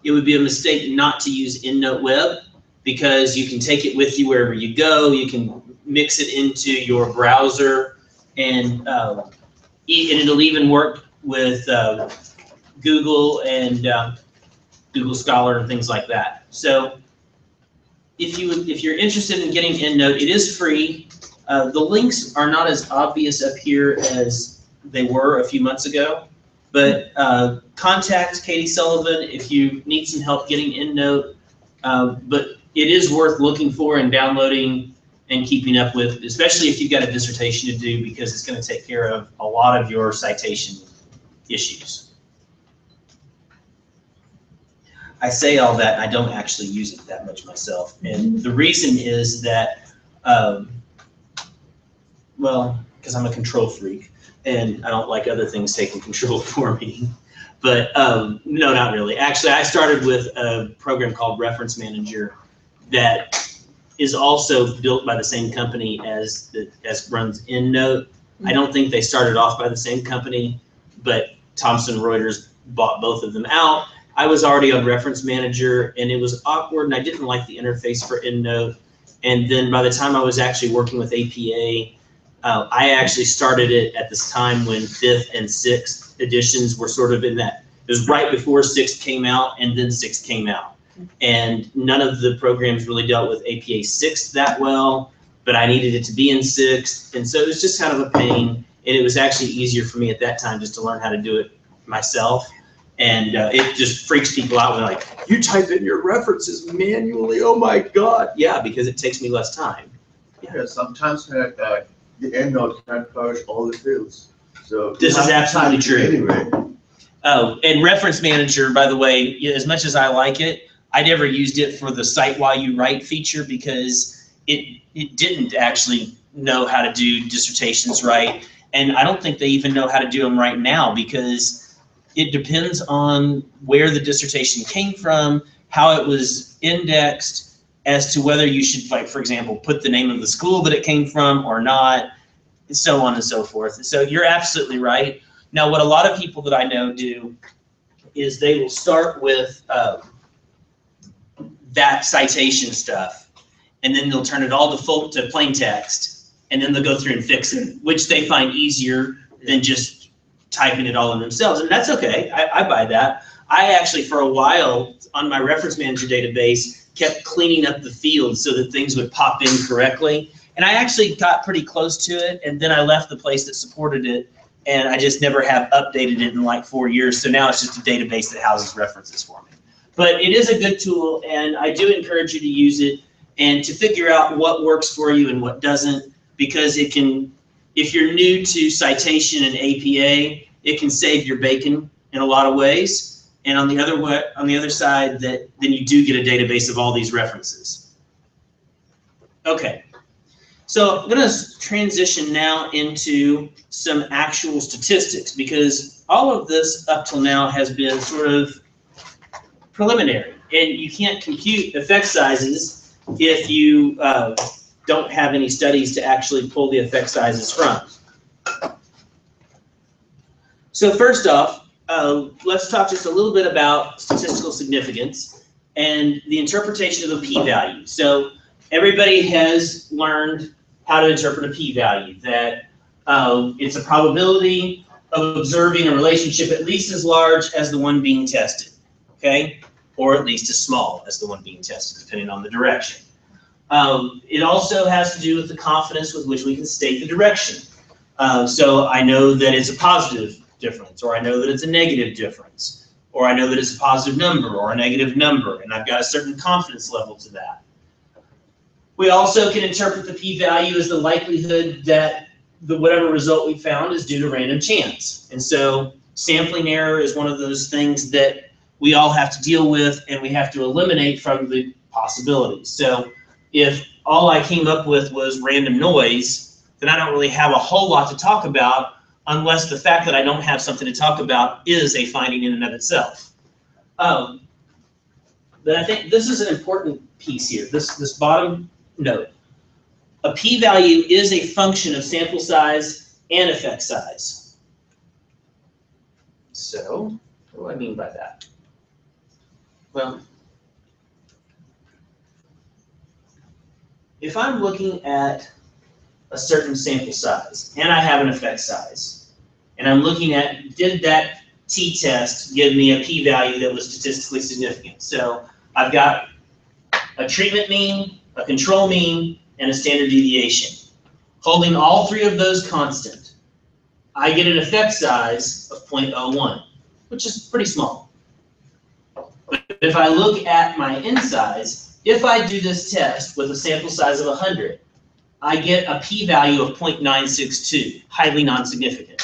it would be a mistake not to use EndNote Web. because you can take it with you wherever you go. You can mix it into your browser, and it'll even work with Google and Google Scholar and things like that. So if you're interested in getting EndNote, it is free. The links are not as obvious up here as they were a few months ago, but contact Katie Sullivan if you need some help getting EndNote. But it is worth looking for and downloading and keeping up with, especially if you've got a dissertation to do, because it's going to take care of a lot of your citation issues. I say all that, and I don't actually use it that much myself. And the reason is that, well, because I'm a control freak, and I don't like other things taking control for me. But no, not really. Actually, I started with a program called Reference Manager that is also built by the same company as runs EndNote. I don't think they started off by the same company, but Thomson Reuters bought both of them out. I was already on Reference Manager, and it was awkward, and I didn't like the interface for EndNote. And then by the time I was actually working with APA, I actually started it at this time when 5th and 6th editions were sort of in that. It was right before 6th came out, and then 6th came out. And none of the programs really dealt with APA 6th that well, but I needed it to be in 6th. And so it was just kind of a pain. And it was actually easier for me at that time just to learn how to do it myself. And it just freaks people out when they're like, you type in your references manually, oh my God. Yeah, because it takes me less time. Yeah, sometimes the EndNote can't purge all the fields. So this is absolutely true. Anyway. Oh, and Reference Manager, by the way, as much as I like it, I never used it for the cite while you write feature because it didn't actually know how to do dissertations right. And I don't think they even know how to do them right now because it depends on where the dissertation came from, how it was indexed, as to whether you should, like, for example, put the name of the school that it came from or not, and so on and so forth. So you're absolutely right. Now, what a lot of people that I know do is they will start with that citation stuff, and then they'll turn it all to plain text, and then they'll go through and fix it, which they find easier than just typing it all in themselves. And that's okay. I buy that. I actually, for a while, on my Reference Manager database, kept cleaning up the fields so that things would pop in correctly. And I actually got pretty close to it, and then I left the place that supported it, and I just never have updated it in like 4 years. So now it's just a database that houses references for me. But it is a good tool, and I do encourage you to use it and to figure out what works for you and what doesn't, because it can, if you're new to citation and APA, it can save your bacon in a lot of ways. And on the other side, then you do get a database of all these references. Okay, so I'm going to transition now into some actual statistics, because all of this up till now has been sort of preliminary, and you can't compute effect sizes if you don't have any studies to actually pull the effect sizes from. So first off, let's talk just a little bit about statistical significance and the interpretation of a p-value. So everybody has learned how to interpret a p-value, that it's a probability of observing a relationship at least as large as the one being tested, okay? Or at least as small as the one being tested, depending on the direction. It also has to do with the confidence with which we can state the direction. So I know that it's a positive difference, or I know that it's a negative difference, or I know that it's a positive number or a negative number, and I've got a certain confidence level to that. We also can interpret the p-value as the likelihood that whatever result we found is due to random chance. And so sampling error is one of those things that we all have to deal with, and we have to eliminate from the possibilities. So if all I came up with was random noise, then I don't really have a whole lot to talk about, unless the fact that I don't have something to talk about is a finding in and of itself. But I think this is an important piece here, this bottom note. A p-value is a function of sample size and effect size. So what do I mean by that? Well, if I'm looking at a certain sample size and I have an effect size, and I'm looking at, did that t-test give me a p-value that was statistically significant? So I've got a treatment mean, a control mean, and a standard deviation. Holding all three of those constant, I get an effect size of 0.01, which is pretty small. But if I look at my n size, if I do this test with a sample size of 100, I get a p-value of 0.962, highly non-significant.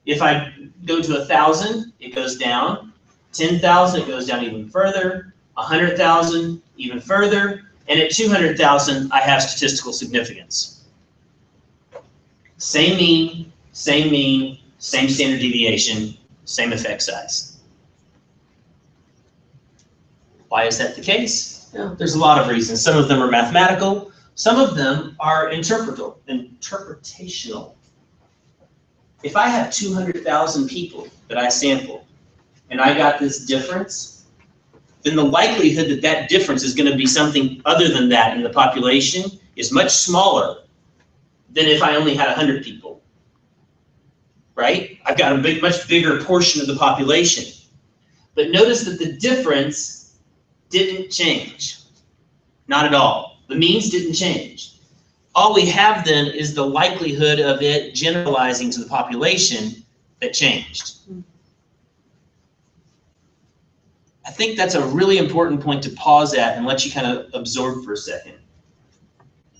If I go to 1,000, it goes down. 10,000, it goes down even further. 100,000, even further. And at 200,000, I have statistical significance. Same mean, same standard deviation, same effect size. Why is that the case? Well, there's a lot of reasons. Some of them are mathematical. Some of them are interpretational. If I have 200,000 people that I sample, and I got this difference, then the likelihood that that difference is going to be something other than that in the population is much smaller than if I only had 100 people, right? I've got a much bigger portion of the population. But notice that the difference didn't change, not at all. The means didn't change. All we have then is the likelihood of it generalizing to the population that changed. I think that's a really important point to pause at and let you kind of absorb for a second.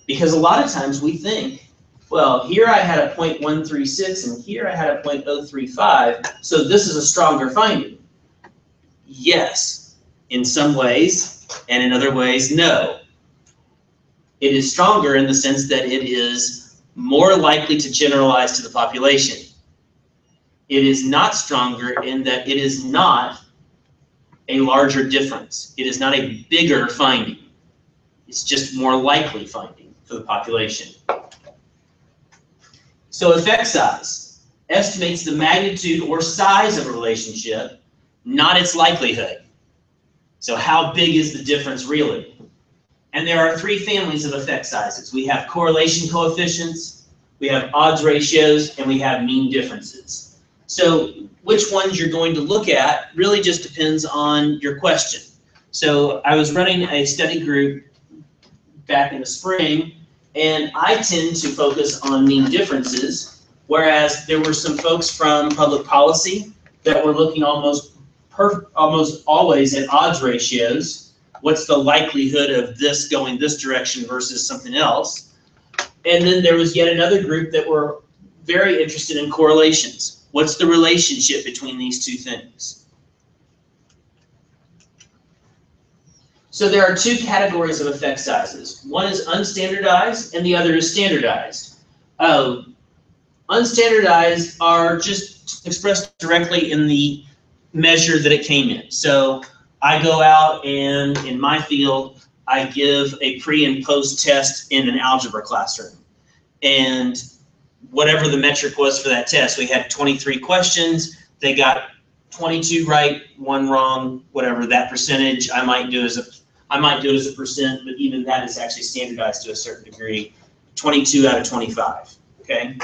Because a lot of times we think, well, here I had a 0.136 and here I had a 0.035, so this is a stronger finding. Yes, in some ways, and in other ways, no. It is stronger in the sense that it is more likely to generalize to the population. It is not stronger in that it is not a larger difference. It is not a bigger finding. It's just more likely finding for the population. So effect size estimates the magnitude or size of a relationship, not its likelihood. So how big is the difference really? And there are three families of effect sizes. We have correlation coefficients, we have odds ratios, and we have mean differences. So which ones you're going to look at really just depends on your question. So I was running a study group back in the spring, and I tend to focus on mean differences, whereas there were some folks from public policy that were looking almost always at odds ratios. What's the likelihood of this going this direction versus something else? And then there was yet another group that were very interested in correlations. What's the relationship between these two things? So there are two categories of effect sizes. One is unstandardized and the other is standardized. Unstandardized are just expressed directly in the measure that it came in. So I go out and in my field, I give a pre and post test in an algebra classroom. And whatever the metric was for that test, we had 23 questions. They got 22 right, 1 wrong, whatever that percentage I might do as a percent, but even that is actually standardized to a certain degree. 22 out of 25, okay?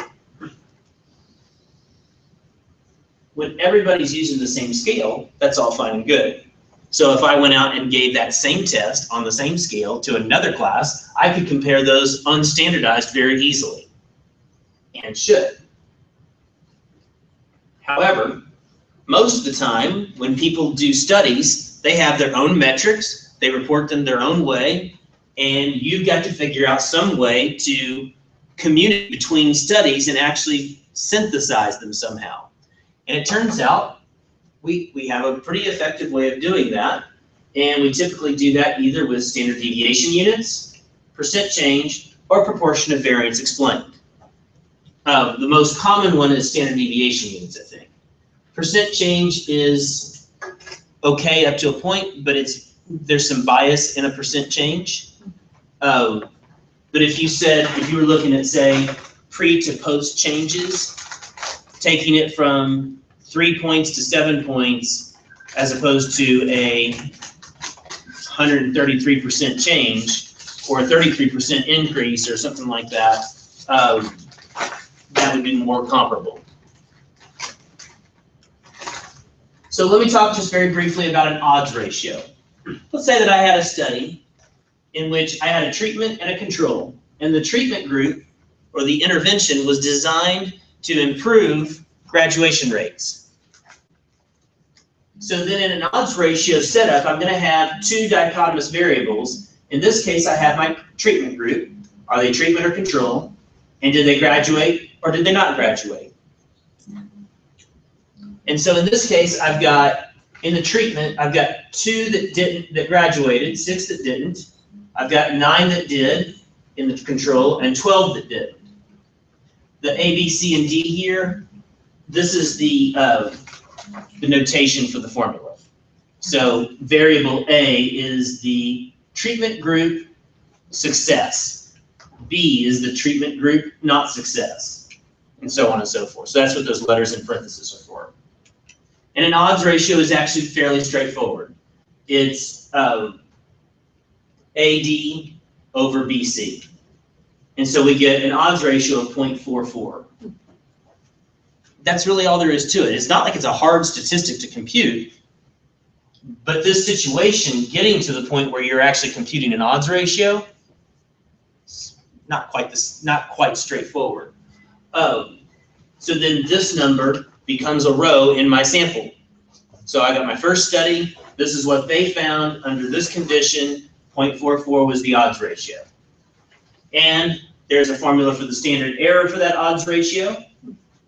When everybody's using the same scale, that's all fine and good. So if I went out and gave that same test on the same scale to another class, I could compare those unstandardized very easily, and should. However, most of the time when people do studies, they have their own metrics, they report them their own way, and you've got to figure out some way to communicate between studies and actually synthesize them somehow. And it turns out we have a pretty effective way of doing that, and we typically do that either with standard deviation units, percent change, or proportion of variance explained. The most common one is standard deviation units, I think. Percent change is okay up to a point, but there's some bias in a percent change. But if you were looking at, say, pre to post changes, taking it from 3 points to 7 points, as opposed to a 133% change, or a 33% increase or something like that, that would be more comparable. So let me talk just very briefly about an odds ratio. Let's say that I had a study in which I had a treatment and a control, and the treatment group or the intervention was designed to improve graduation rates. So then in an odds ratio setup, I'm going to have two dichotomous variables. In this case, I have my treatment group. Are they treatment or control? And did they graduate or did they not graduate? And so in this case, I've got, in the treatment, I've got 2 that graduated, 6 that didn't. I've got 9 that did in the control and 12 that didn't. The A, B, C, and D here, this is the notation for the formula. So variable A is the treatment group success. B is the treatment group not success, and so on and so forth. So that's what those letters in parentheses are for. And an odds ratio is actually fairly straightforward. It's AD over BC. And so we get an odds ratio of 0.44. That's really all there is to it. It's not like it's a hard statistic to compute, but this situation, getting to the point where you're actually computing an odds ratio, not quite straightforward. So then this number becomes a row in my sample. So I got my first study. This is what they found under this condition. 0.44 was the odds ratio. And there's a formula for the standard error for that odds ratio.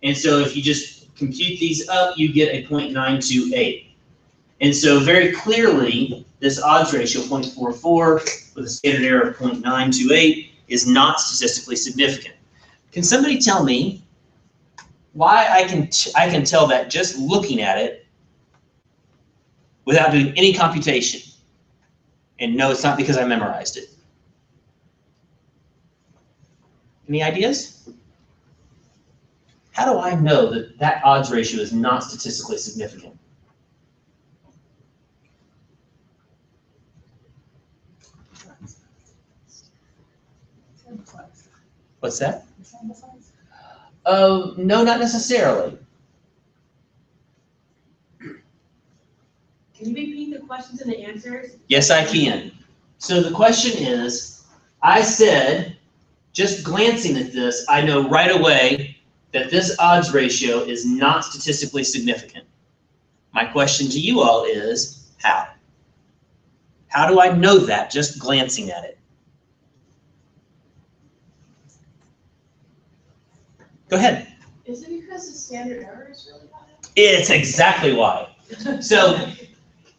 And so if you just compute these up, you get a 0.928. And so very clearly, this odds ratio, 0.44, with a standard error of 0.928, is not statistically significant. Can somebody tell me why I can tell that just looking at it without doing any computation? And no, it's not because I memorized it. Any ideas? How do I know that that odds ratio is not statistically significant? What's that? No, not necessarily. Can you repeat the questions and the answers? Yes, I can. So the question is, I said, just glancing at this, I know right away that this odds ratio is not statistically significant. My question to you all is, how? How do I know that just glancing at it? Go ahead. Is it because the standard error is really high? It's exactly why. So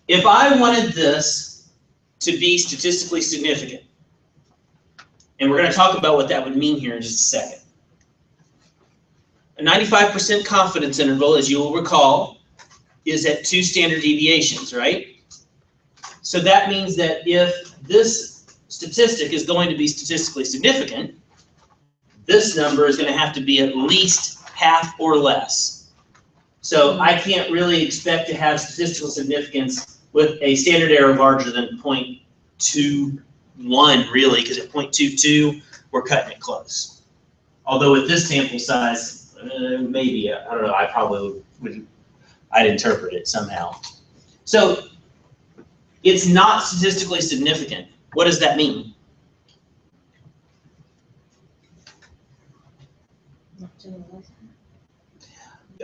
if I wanted this to be statistically significant, and we're going to talk about what that would mean here in just a second. A 95% confidence interval, as you will recall, is at 2 standard deviations, right? So that means that if this statistic is going to be statistically significant, this number is going to have to be at least half or less. So I can't really expect to have statistical significance with a standard error larger than 0.21, really, because at 0.22, we're cutting it close. Although with this sample size, maybe, I don't know, I probably would, I'd interpret it somehow. So it's not statistically significant. What does that mean?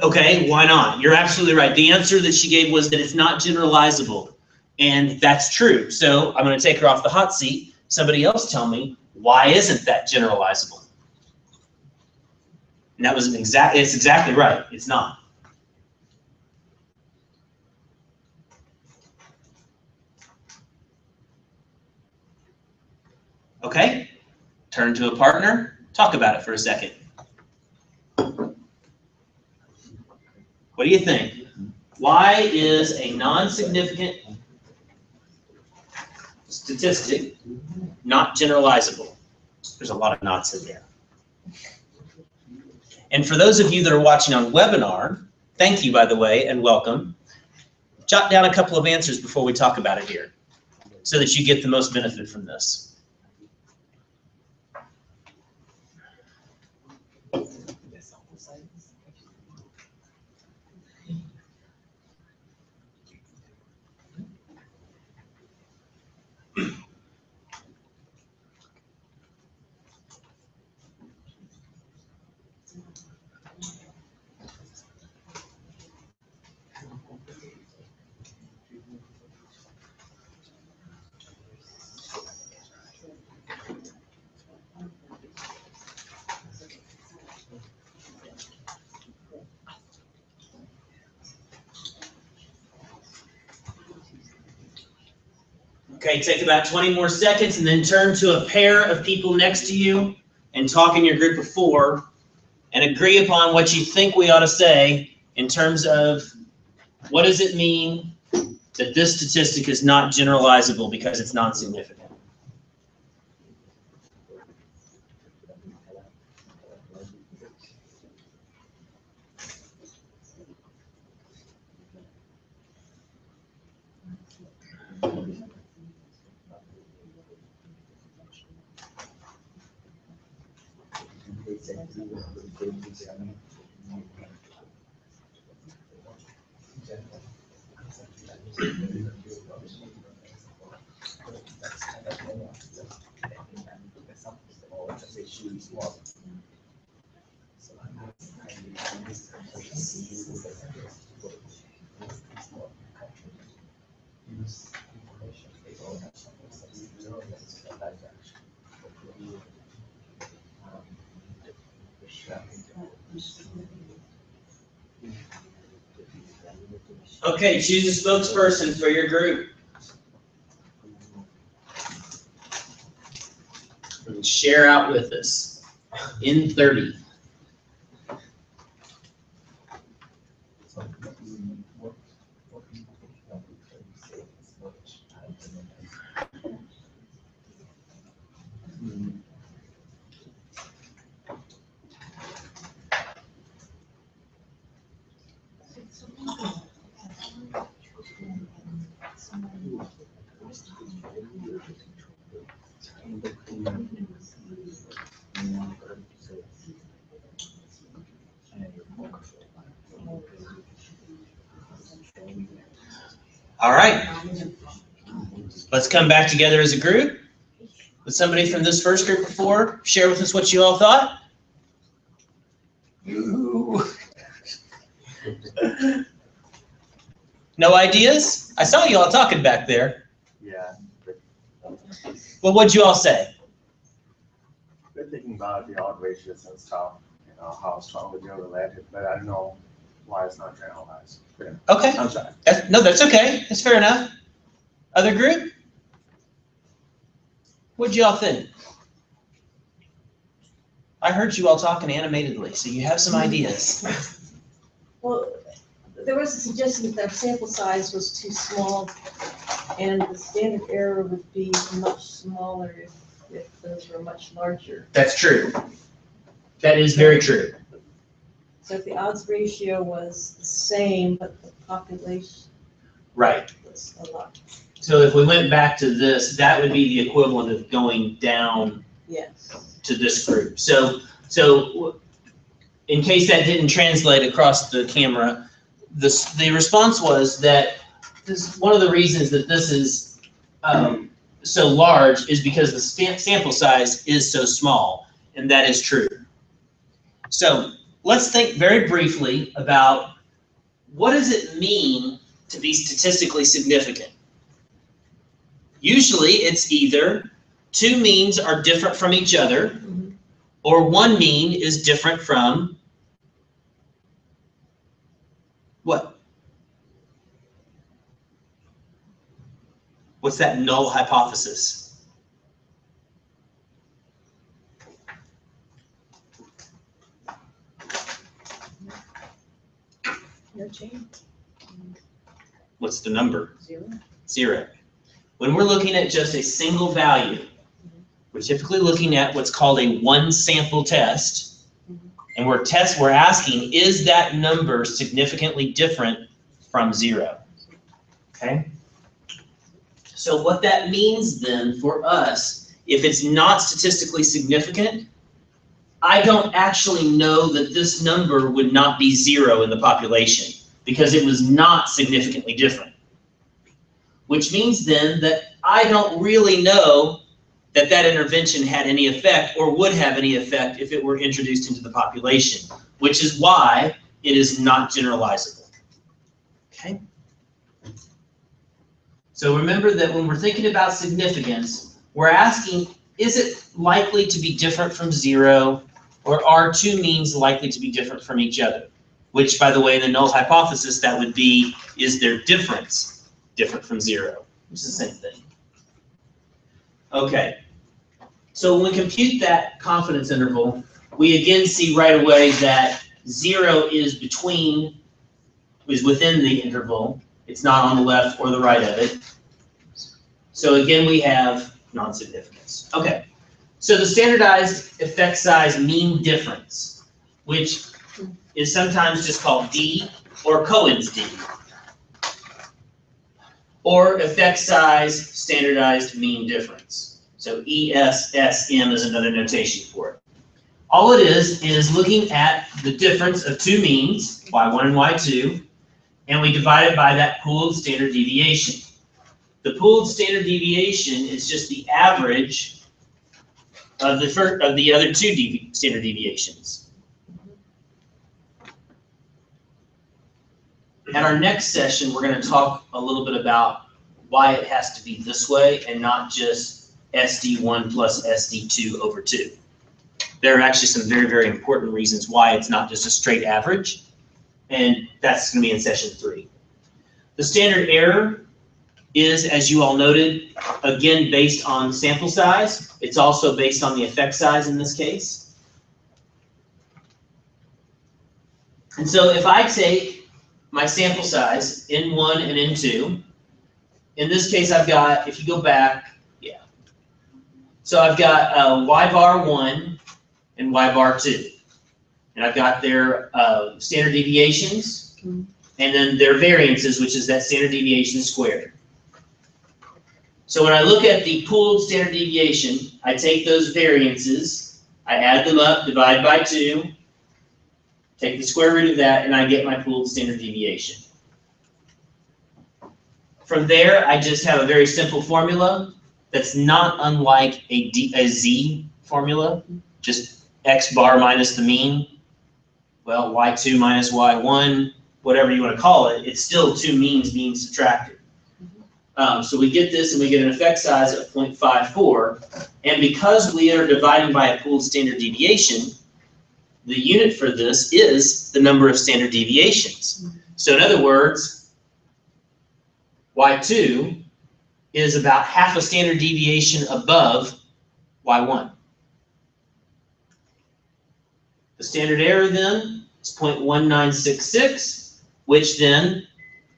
Okay, why not? You're absolutely right. The answer that she gave was that it's not generalizable. And that's true. So I'm going to take her off the hot seat. Somebody else tell me, why isn't that generalizable? And that was it's exactly right. It's not. Okay, turn to a partner, talk about it for a second. What do you think? Why is a non-significant statistic not generalizable? There's a lot of knots in there. And for those of you that are watching on webinar, thank you, by the way, and welcome. Jot down a couple of answers before we talk about it here so that you get the most benefit from this. Okay, take about 20 more seconds and then turn to a pair of people next to you and talk in your group of 4 and agree upon what you think we ought to say in terms of what does it mean that this statistic is not generalizable because it's non-significant. Okay, choose a spokesperson for your group. And share out with us in 30. All right, let's come back together as a group. Would somebody from this first group of 4 share with us what you all thought? No ideas? I saw you all talking back there. Yeah. Well, what'd you all say? We're thinking about the odd ratios and stuff, how strongly they're related, but I don't know why it's not generalized. Yeah. Okay. I'm sorry. No, that's okay. That's fair enough. Other group? What'd you all think? I heard you all talking animatedly, so you have some ideas. Well, there was a suggestion that our sample size was too small, and the standard error would be much smaller if those were much larger. That's true. That is very true. So if the odds ratio was the same, but the population Right. was a lot. So if we went back to this, that would be the equivalent of going down Yes. to this group. So in case that didn't translate across the camera, the response was that one of the reasons that this is so large is because the sample size is so small, and that is true. So let's think very briefly about what does it mean to be statistically significant. Usually it's either 2 means are different from each other, or 1 mean is different from what? What's that null hypothesis? No change. What's the number? 0. 0. When we're looking at just a single value, we're typically looking at what's called a one sample test, and we're asking, is that number significantly different from 0? Okay? So what that means then for us, if it's not statistically significant, I don't actually know that this number would not be 0 in the population because it was not significantly different. Which means then that I don't really know that that intervention had any effect or would have any effect if it were introduced into the population, which is why it is not generalizable. Okay? So remember that when we're thinking about significance, we're asking, is it likely to be different from 0, or are two means likely to be different from each other? Which, by the way, in the null hypothesis, that would be, is their difference different from 0? Which is the same thing. Okay. So when we compute that confidence interval, we again see right away that 0 is within the interval. It's not on the left or the right of it. So again, we have non-significance. Okay. So the standardized effect size mean difference, which is sometimes just called D or Cohen's D, or effect size standardized mean difference. So ESSM is another notation for it. All it is looking at the difference of two means, y1 and y2, and we divide it by that pooled standard deviation. The pooled standard deviation is just the average of the other two standard deviations. At our next session, we're going to talk a little bit about why it has to be this way and not just SD1 plus SD2 over 2. There are actually some very, very important reasons why it's not just a straight average, and that's going to be in session 3. The standard error is, as you all noted, again based on sample size. It's also based on the effect size in this case. And so if I take my sample size, N1 and N2, in this case I've got, if you go back, so I've got y bar 1 and y bar 2. And I've got their standard deviations, and then their variances, which is that standard deviation squared. So when I look at the pooled standard deviation, I take those variances, I add them up, divide by 2, take the square root of that, and I get my pooled standard deviation. From there, I just have a very simple formula that's not unlike a Z formula, just X bar minus the mean. Well, Y2 minus Y1, whatever you want to call it, it's still two means being subtracted. So we get this and we get an effect size of 0.54. And because we are dividing by a pooled standard deviation, the unit for this is the number of standard deviations. So in other words, Y2 is about half a standard deviation above Y1. The standard error then is 0.1966, which then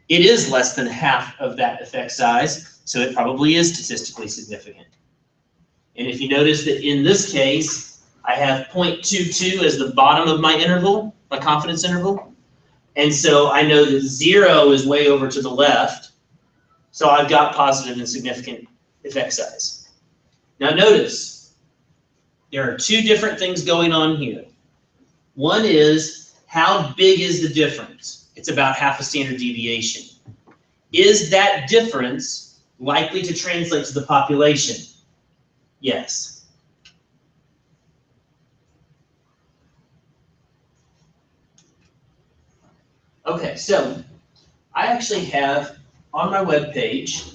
it is less than half of that effect size, so it probably is statistically significant. And if you notice that in this case, I have 0.22 as the bottom of my interval, my confidence interval, and so I know that 0 is way over to the left, so I've got positive and significant effect size. Now notice, there are two different things going on here. One is, how big is the difference? It's about half a standard deviation. Is that difference likely to translate to the population? Yes. Okay, so I actually have on my web page,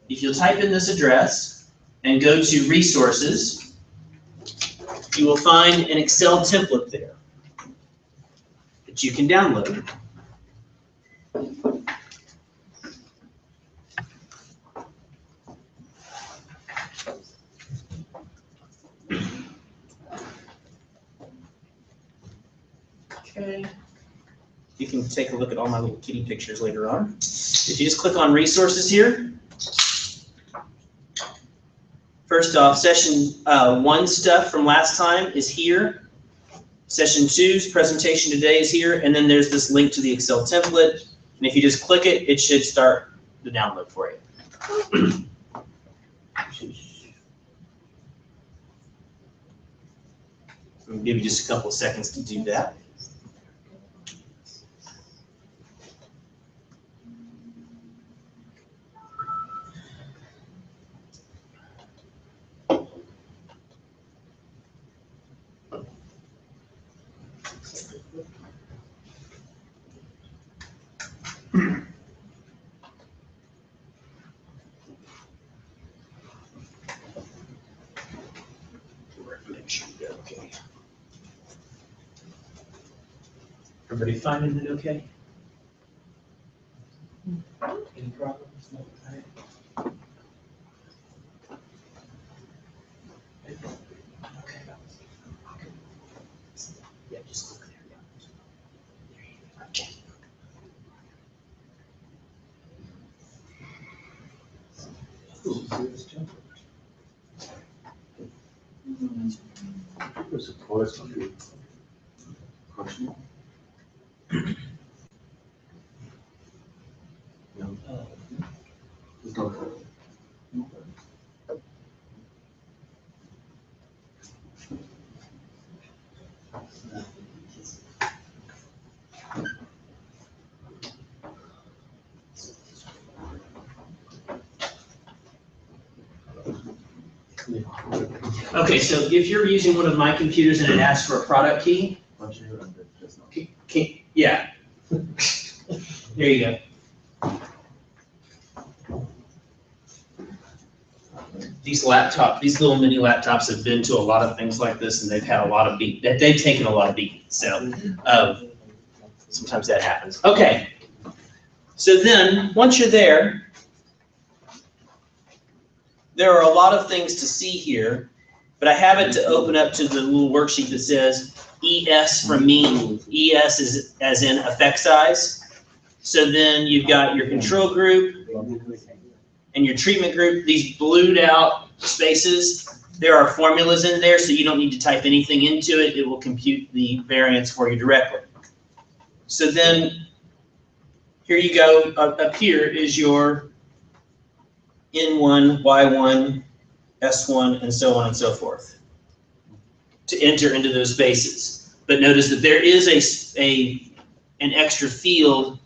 if you'll type in this address and go to resources, you will find an Excel template there that you can download. Okay. You can take a look at all my little kitty pictures later on. If you just click on resources here, first off, session 1 stuff from last time is here. Session 2's presentation today is here, and then there's this link to the Excel template. And if you just click it, it should start the download for you. I'll give you just a couple of seconds to do that. Make sure you got okay. Everybody finding it okay? Any problems? No? All right. Okay. Yeah, just look there. There you go. Okay. It's a first question. No. It's not. Okay, so if you're using one of my computers and it asks for a product key, yeah. There you go. These little mini laptops have been to a lot of things like this, and they've had a lot of they've taken a lot of beatings. So sometimes that happens. Okay. So then, once you're there are a lot of things to see here, but I have it to open up to the little worksheet that says ES from mean. ES is as in effect size. So then you've got your control group and your treatment group, these blued out spaces. There are formulas in there, so you don't need to type anything into it. It will compute the variance for you directly. So then here you go. Up here is your N1, Y1, S1, and so on and so forth to enter into those spaces. But notice that there is an extra field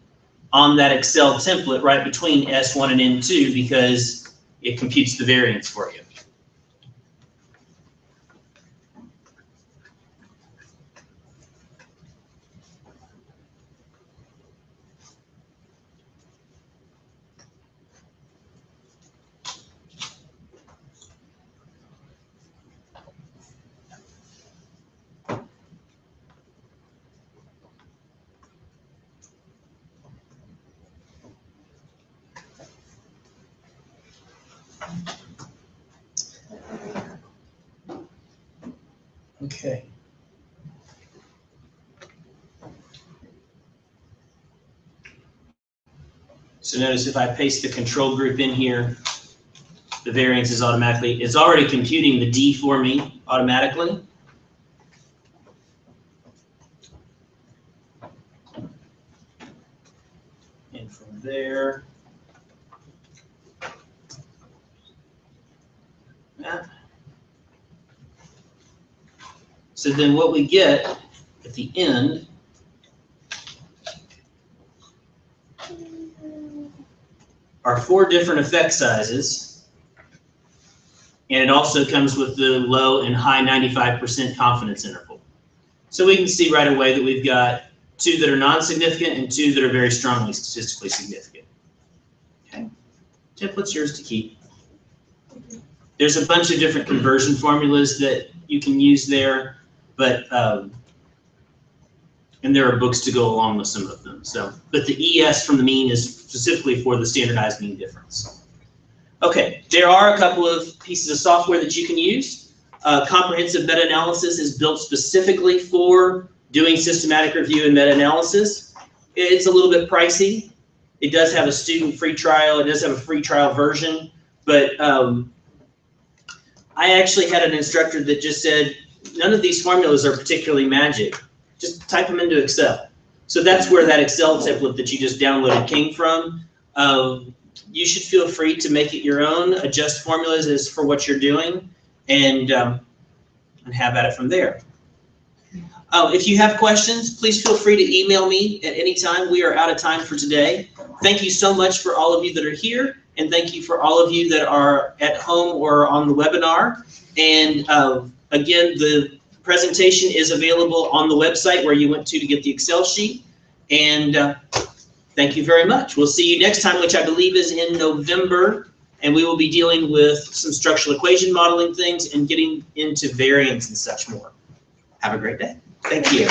on that Excel template right between S1 and N2 because it computes the variance for you. Okay. So notice if I paste the control group in here, the variance is automatically, it's already computing the D for me automatically. And from there, so then what we get at the end are 4 different effect sizes, and it also comes with the low and high 95% confidence interval. So we can see right away that we've got 2 that are non-significant and 2 that are very strongly statistically significant. Okay, template's yours to keep. There's a bunch of different conversion formulas that you can use there, but and there are books to go along with some of them. So, but the ES from the mean is specifically for the standardized mean difference. Okay, there are a couple of pieces of software that you can use. Comprehensive meta-analysis is built specifically for doing systematic review and meta-analysis. It's a little bit pricey. It does have a student free trial. It does have a free trial version, but I actually had an instructor that just said, none of these formulas are particularly magic. Just type them into Excel. So that's where that Excel template that you just downloaded came from. You should feel free to make it your own, adjust formulas as for what you're doing, and have at it from there. If you have questions, please feel free to email me at any time. We are out of time for today. Thank you so much for all of you that are here, and thank you for all of you that are at home or on the webinar. And again, the presentation is available on the website where you went to get the Excel sheet. And thank you very much. We'll see you next time, which I believe is in November. And we will be dealing with some structural equation modeling things and getting into variance and such more. Have a great day. Thank you.